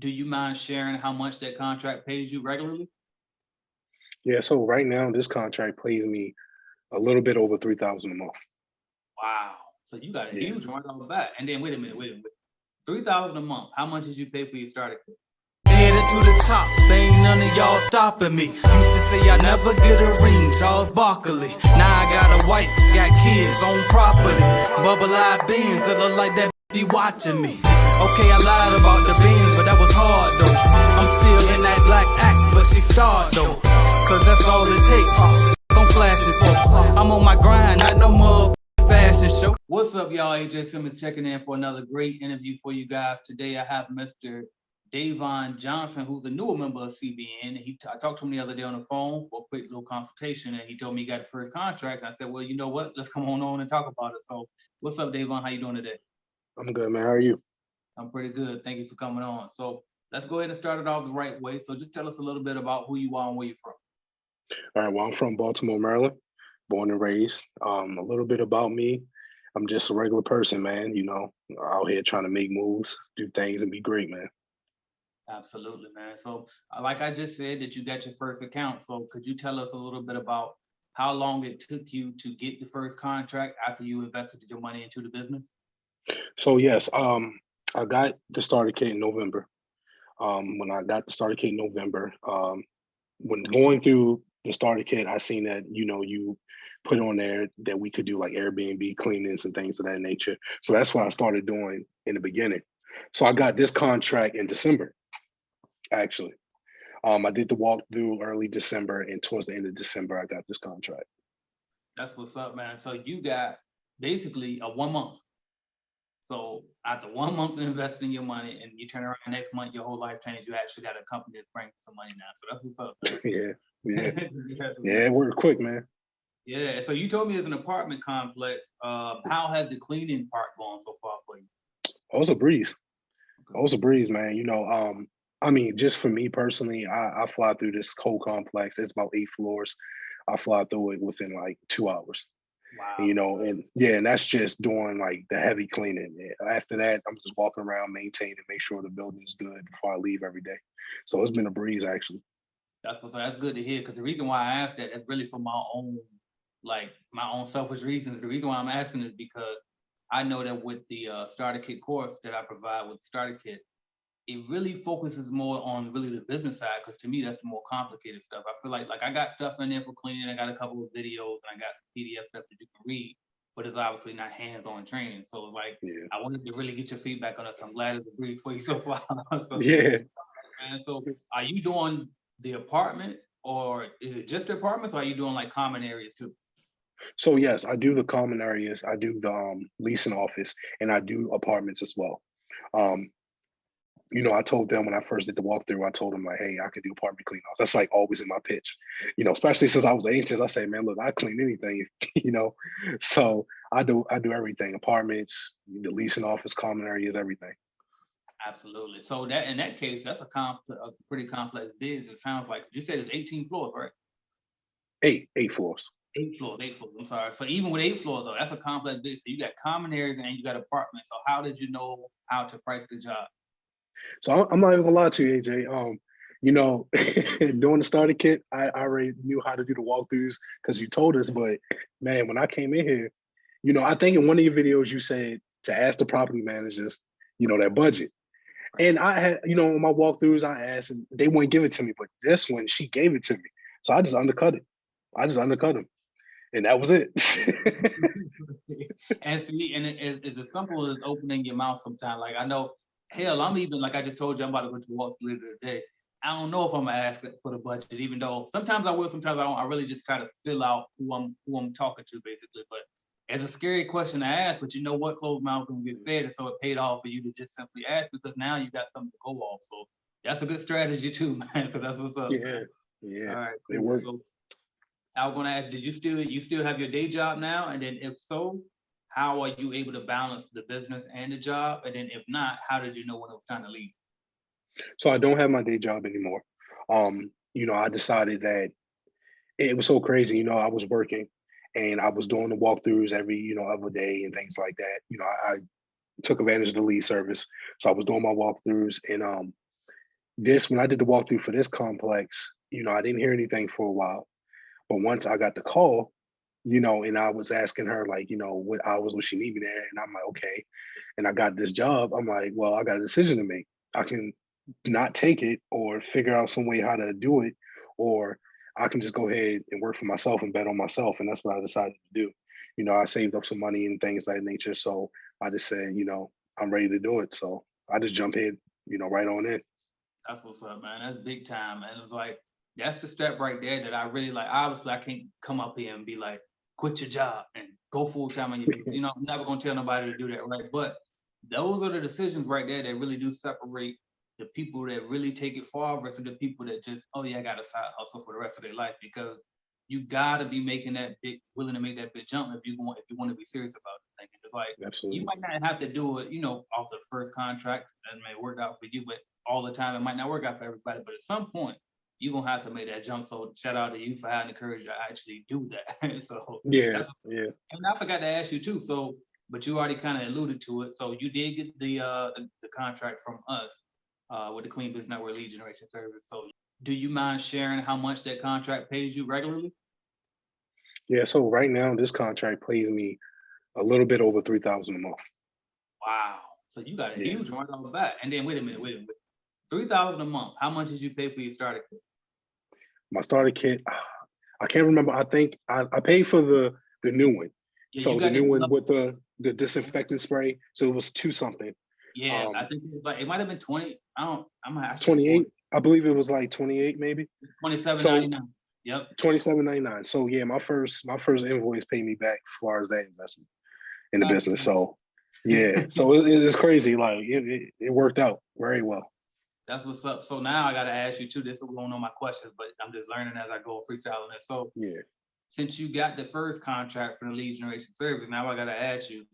Do you mind sharing how much that contract pays you regularly? Yeah, so right now this contract pays me a little bit over 3,000 a month. Wow. So you got a Yeah. huge one on the back. And then wait a minute. 3,000 a month. How much did you pay for your starter kit? Headed to the top, there ain't none of y'all stopping me. Used to say I never get a ring, Charles Barkley. Now I got a wife, got kids, own property. Bubble-eyed beans that look like that be watching me. Okay, I lied about the beans, but that was hard though. I'm still in that black act, but she starred though. Cause that's all it takes. I'm flashing for. I'm on my grind, not no more fashion show. What's up, y'all? AJ Simmons checking in for another great interview for you guys. Today I have Mr. Davon Johnson, who's a newer member of CBN. I talked to him the other day on the phone for a quick little consultation, and he told me he got his first contract. And I said, well, you know what? Let's come on and talk about it. So what's up, Davon? How you doing today? I'm good, man. How are you? I'm pretty good. Thank you for coming on. So let's go ahead and start it off the right way. So just tell us a little bit about who you are and where you're from. All right, well, I'm from Baltimore, Maryland, born and raised. A little bit about me. I'm just a regular person, man, out here trying to make moves, do things and be great, man. Absolutely, man. So, like I just said, that you got your first account. So, could you tell us a little bit about how long it took you to get the first contract after you invested your money into the business? So yes, I got the starter kit in November. When I got the starter kit in November, when going through the starter kit, I seen that, you put on there that we could do like Airbnb cleanings and things of that nature. So that's what I started doing in the beginning. So I got this contract in December, actually. I did the walkthrough early December, and towards the end of December, I got this contract. That's what's up, man. So, you got basically a 1 month. So, after 1 month of investing your money and you turn around next month, your whole life changed. You actually got a company that's bringing some money now. So, that's what's up, Yeah, yeah, man. yeah. It worked quick, man. Yeah. So, you told me it's an apartment complex. How has the cleaning part gone so far for you? It was a breeze. It Okay. was a breeze, man. I mean, just for me personally, I fly through this whole complex. It's about 8 floors. I fly through it within like 2 hours. And, Wow. and yeah, and that's just doing like the heavy cleaning. After that, I'm just walking around, maintaining, make sure the building's good before I leave every day. So it's been a breeze, actually. That's good to hear. Because the reason why I asked that is really for my own selfish reasons. The reason why I'm asking is because I know that with the starter kit course that I provide with starter kit, it really focuses more on really the business side. Because to me, that's the more complicated stuff. I feel like I got stuff in there for cleaning. I got a couple of videos and I got some PDF stuff that you can read, but it's obviously not hands-on training. So it's like Yeah, I wanted to really get your feedback on this. I'm glad it's agreed for you so far. So yeah. man. So are you doing the apartments or is it just the apartments or are you doing like common areas too? So yes, I do the common areas. I do the leasing office, and I do apartments as well. Um, I told them when I first did the walkthrough, I told them like, hey, I could do apartment clean offs. That's like always in my pitch, especially since I was anxious. I say, man, look, I clean anything, you know. So I do everything, apartments, the leasing office, common areas, everything. Absolutely. So that in that case, that's a pretty complex biz. It sounds like you said it's 18 floors, right? Eight floors. 8 floors, 8 floors. I'm sorry. So even with 8 floors though, that's a complex biz. So you got common areas and you got apartments. So how did you know how to price the job? So I'm not even gonna lie to you, AJ. During the starter kit, I already knew how to do the walkthroughs because you told us. But man, when I came in here, I think in one of your videos you said to ask the property managers, their budget. And I had, on my walkthroughs, I asked and they wouldn't give it to me. But this one, she gave it to me. So I just undercut it. I just undercut them. And that was it. And see, and it's as simple as opening your mouth sometimes. Like I know, hell, I'm even like I just told you, I'm about to go to walk later today. I don't know if I'm gonna ask for the budget, even though sometimes I will, sometimes I don't. I really just kind of fill out who I'm talking to, basically. But it's a scary question to ask, but you know what? Closed mouth don't get fed, and so it paid off for you to just simply ask because now you got something to go off. So that's a good strategy too, man. So that's what's up, Yeah, man. yeah, All right, it cool. worked. So I was gonna ask, did you still have your day job now? And then if so, how are you able to balance the business and the job? And then if not, how did you know when it was time to leave? So I don't have my day job anymore. I decided that it was so crazy. I was working and I was doing the walkthroughs every, other day and things like that. I took advantage of the lead service. So I was doing my walkthroughs and When I did the walkthrough for this complex, I didn't hear anything for a while. But once I got the call, and I was asking her like, what hours would she need me there? And I'm like, okay. And I got this job. I'm like, well, I got a decision to make. I can not take it or figure out some way how to do it, or I can just go ahead and work for myself and bet on myself. And that's what I decided to do. I saved up some money and things of that nature. So I just said, I'm ready to do it. So I just jumped in, right on in. That's what's up, man. That's big time. And it's like, that's the step right there that I really like. Obviously, I can't come up here and be like, quit your job and go full time on your, I'm never gonna tell nobody to do that, right? But those are the decisions right there that really do separate the people that really take it far versus the people that just, oh yeah, I got a side hustle for the rest of their life. Because you gotta be making that big, willing to make that big jump if you want to be serious about it. It's like Absolutely. you might not have to do it, off the first contract and it may work out for you, but all the time it might not work out for everybody. But at some point, you're gonna have to make that jump. So shout out to you for having the courage to actually do that. So Yeah. And I forgot to ask you too. So, but you already kind of alluded to it. So you did get the contract from us with the Clean Business Network Lead Generation Service. So do you mind sharing how much that contract pays you regularly? Yeah. So right now, this contract pays me a little bit over 3,000 a month. Wow. So you got a Yeah. huge one on the back. And then wait a minute. 3,000 a month. How much did you pay for your starter kit? My starter kit, I can't remember. I think I paid for the new one. Yeah, So you the got new it. one with the disinfectant spray. So it was 2 something. Yeah, I think it was like it might have been 20. I should 28. I believe it was like 28 maybe. 27.99. Yep. 27.99. So yeah, my first invoice paid me back as far as that investment in the business. So yeah, so it's crazy. Like it worked out very well. That's what's up. So now I got to ask you too. This is going on my questions, but I'm just learning as I go freestyling it. So yeah, since you got the first contract from the Lead Generation Service, now I got to ask you,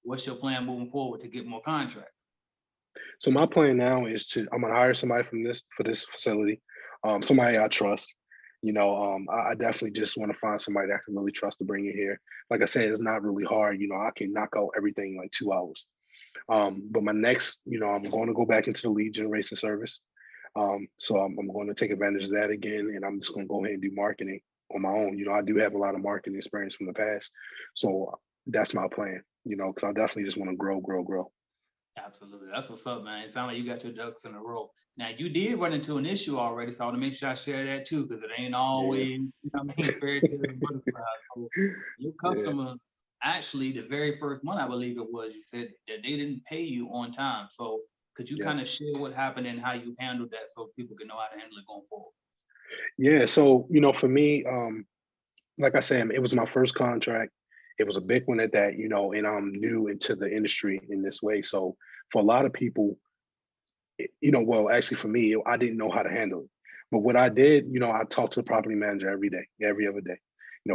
what's your plan moving forward to get more contracts? So my plan now is I'm gonna hire somebody for this facility, somebody I trust. I definitely just want to find somebody that I can really trust to bring in here. Like I said, it's not really hard. I can knock out everything in like 2 hours. But my next, I'm going to go back into the lead generation service. So I'm going to take advantage of that again, and I'm just going to go ahead and do marketing on my own. I do have a lot of marketing experience from the past, so that's my plan. Because I definitely just want to grow, grow, grow. Absolutely. That's what's up, man. It sounds like you got your ducks in a row. Now, you did run into an issue already, so I want to make sure I share that too, because it ain't always, fairy tales and butterflies. So your customer, actually, the very first one, I believe it was, you said that they didn't pay you on time. So could you kind of share what happened and how you handled that so people can know how to handle it going forward? Yeah. So, for me, like I said, it was my first contract. It was a big one at that, and I'm new into the industry in this way. So for a lot of people, well, actually for me, I didn't know how to handle it. But what I did, I talked to the property manager every day, every other day,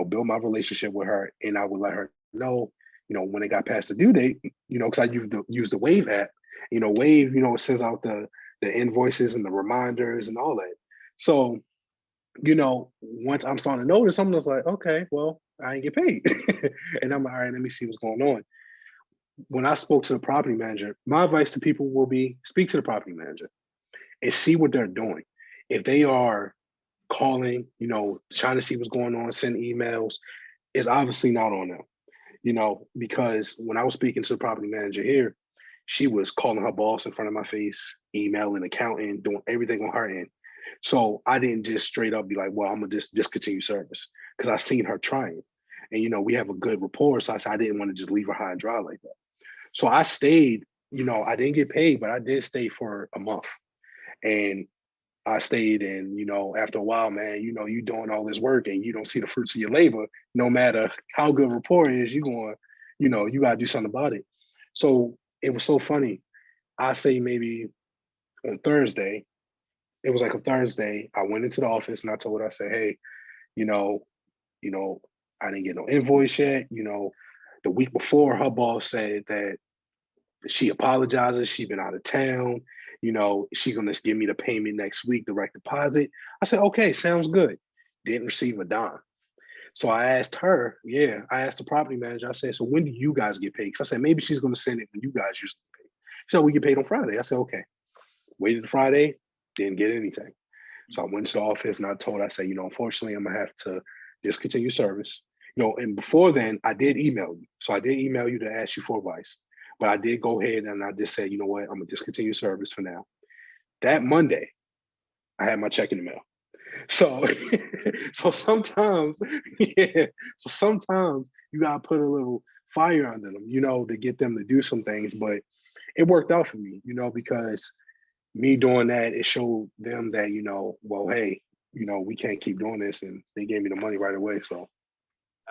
build my relationship with her, and I would let her know, when it got past the due date, because I use the Wave app, Wave, it sends out the invoices and the reminders and all that. So, once I'm starting to notice, I'm just like, okay, well, I ain't get paid. And I'm like, all right, let me see what's going on. When I spoke to the property manager, my advice to people will be speak to the property manager and see what they're doing. If they are calling, trying to see what's going on, send emails, it's obviously not on them, because when I was speaking to the property manager here, she was calling her boss in front of my face, emailing, accounting, doing everything on her end. So I didn't just straight up be like, well, I'm gonna just discontinue service, because I seen her trying. And we have a good rapport. So I didn't want to just leave her high and dry like that. So I stayed, I didn't get paid, but I did stay for a month. And I stayed, and after a while, man, you doing all this work and you don't see the fruits of your labor, no matter how good rapport is, you going, you gotta do something about it. So it was so funny. I say maybe on Thursday, it was like a Thursday, I went into the office and I told her, I said, hey, you know, I didn't get no invoice yet. The week before, her boss said that she apologizes. She's been out of town. She's gonna give me the payment next week, direct deposit. I said, okay, sounds good. Didn't receive a dime. So I asked her, I asked the property manager, I said, so when do you guys get paid? Because I said, maybe she's gonna send it when you guys usually pay. She said, we get paid on Friday. I said, okay. Waited Friday, Didn't get anything. So I went to the office and I told, I said, unfortunately, I'm gonna have to discontinue service. And before then, I did email you. So I did email you to ask you for advice. But I did go ahead and I just said, you know what, I'm gonna discontinue service for now. That Monday, I had my check in the mail. So, so sometimes, yeah. So sometimes you gotta put a little fire under them, to get them to do some things. But it worked out for me, because me doing that, it showed them that, well, hey, we can't keep doing this, and they gave me the money right away. So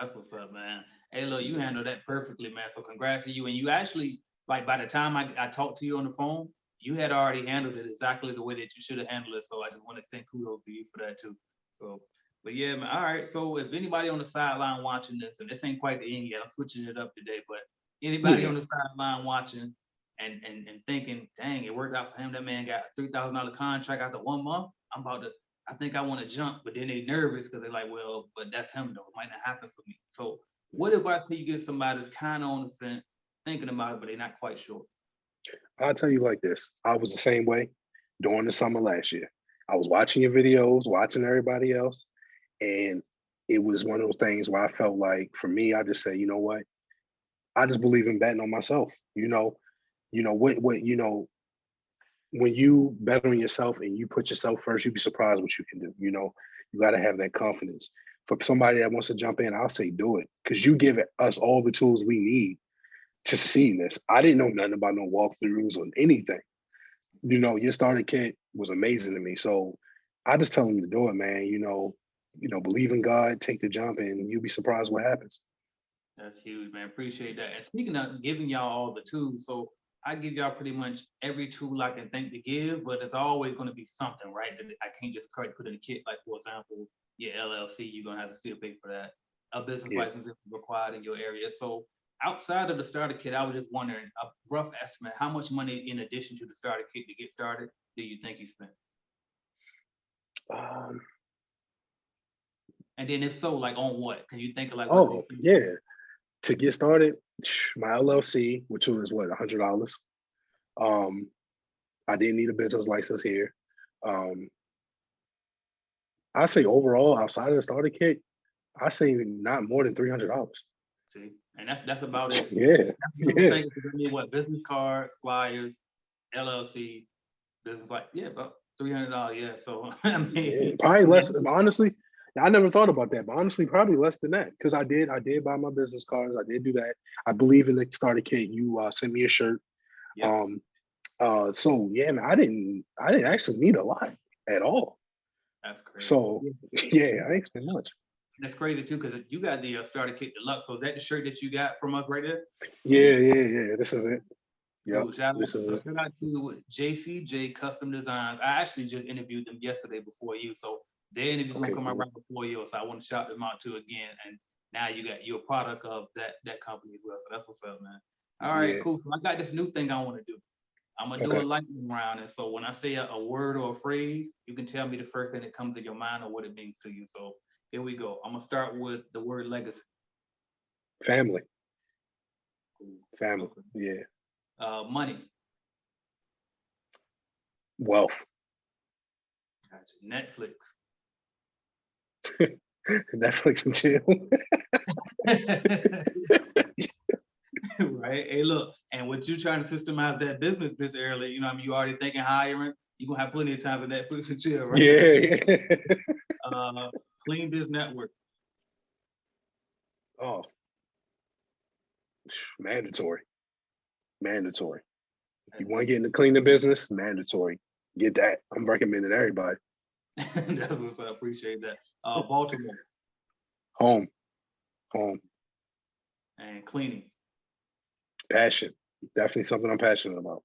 That's what's up, man. Hey, look, you handled that perfectly, man. So congrats to you. And you actually, like, by the time I talked to you on the phone, you had already handled it exactly the way that you should have handled it. So I just want to send kudos to you for that too. So, but yeah, man. All right. So if anybody on the sideline watching this, and this ain't quite the end yet, I'm switching it up today, but anybody yeah, on the sideline watching and thinking, dang, it worked out for him. That man got a $3,000 contract after 1 month. I think I want to jump, but then they nervous because they're like, well, but that's him though. It might not happen for me. So what advice can you give somebody that's kind of on the fence, thinking about it, but they're not quite sure? I'll tell you like this. I was the same way during the summer last year. I was watching your videos, watching everybody else, and it was one of those things where I felt like, for me, I just said, you know what? I just believe in betting on myself. When you bet on yourself and you put yourself first, you'd be surprised what you can do. You got to have that confidence. For somebody that wants to jump in, I'll say do it, because you give us all the tools we need to succeed in this. I didn't know nothing about no walkthroughs or anything. Your starter kit was amazing to me. So I just tell them to do it, man. Believe in God, take the jump, and you'll be surprised what happens. That's huge, man. Appreciate that. And speaking of giving y'all all the tools, so I give y'all pretty much every tool I can think to give, but there's always going to be something, right? That I can't just put in a kit. Like, for example, your LLC, you're going to have to still pay for that. A business Yeah. license is required in your area. So outside of the starter kit, I was just wondering a rough estimate, how much money in addition to the starter kit to get started do you think you spent? Um, And then if so, like on what? Can you think of like what? oh, yeah. To get started, my LLC, which was what, $100. Um, I didn't need a business license here. Um, I say overall, outside of the starter kit, I say not more than $300. See, and that's about it. Yeah, You know, yeah, thinking because I mean, what business cards, flyers, LLC, business like about $300. Yeah, so I yeah. mean, Probably I mean, less. Honestly, I never thought about that, but honestly, probably less than that, because I did buy my business cards. I did do that. I believe in the starter kit. You sent me a shirt. yep, Um, so yeah, man, I didn't actually need a lot at all. that's crazy. So yeah, I ain't spend much. That's crazy too, because you got the starter kit deluxe. So is that the shirt that you got from us right there? Yeah, yeah, yeah. This is it. Yep, Cool. Shout this is out, it. shout out to JCJ Custom Designs. I actually just interviewed them yesterday before you, so their interview's gonna Okay, come out cool. right before you. So I want to shout them out too again. And now you're a product of that company as well. So that's what's up, man. All right, Yeah. cool. So I got this new thing I want to do. I'm gonna do a Okay. lightning round, and so when I say a word or a phrase, you can tell me the first thing that comes to your mind or what it means to you. So here we go. I'm gonna start with the word legacy. Family. Cool. Family. Okay. Yeah. Money. Wealth. Gotcha. Netflix. Netflix and chill. Right. Hey, look, and what you trying to systemize that business this early, you know, what I mean, you already thinking hiring, you're gonna have plenty of time for Netflix and chill, right? Yeah, yeah. Uh, Clean Biz Network. Oh, mandatory. Mandatory. You That's want to deep. get into cleaning business? Mandatory. Get that. I'm recommending everybody. That's what's I appreciate that. Baltimore Home. Home. and cleaning. Passion. Definitely something I'm passionate about.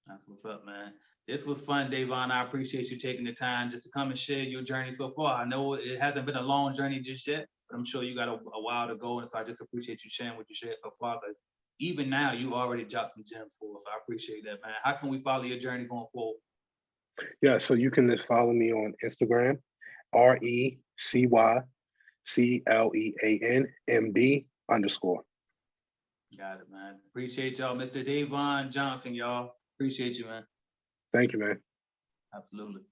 That's what's up, man. This was fun, Davon. I appreciate you taking the time just to come and share your journey so far. I know it hasn't been a long journey just yet, but I'm sure you got a while to go. And so I just appreciate you sharing what you shared so far. Because even now, you already dropped some gems for us. So I appreciate that, man. How can we follow your journey going forward? Yeah, so you can just follow me on Instagram, RECYCLEANMD_. Got it, man. Appreciate y'all. Mr. Davon Johnson, y'all. Appreciate you, man. Thank you, man. Absolutely.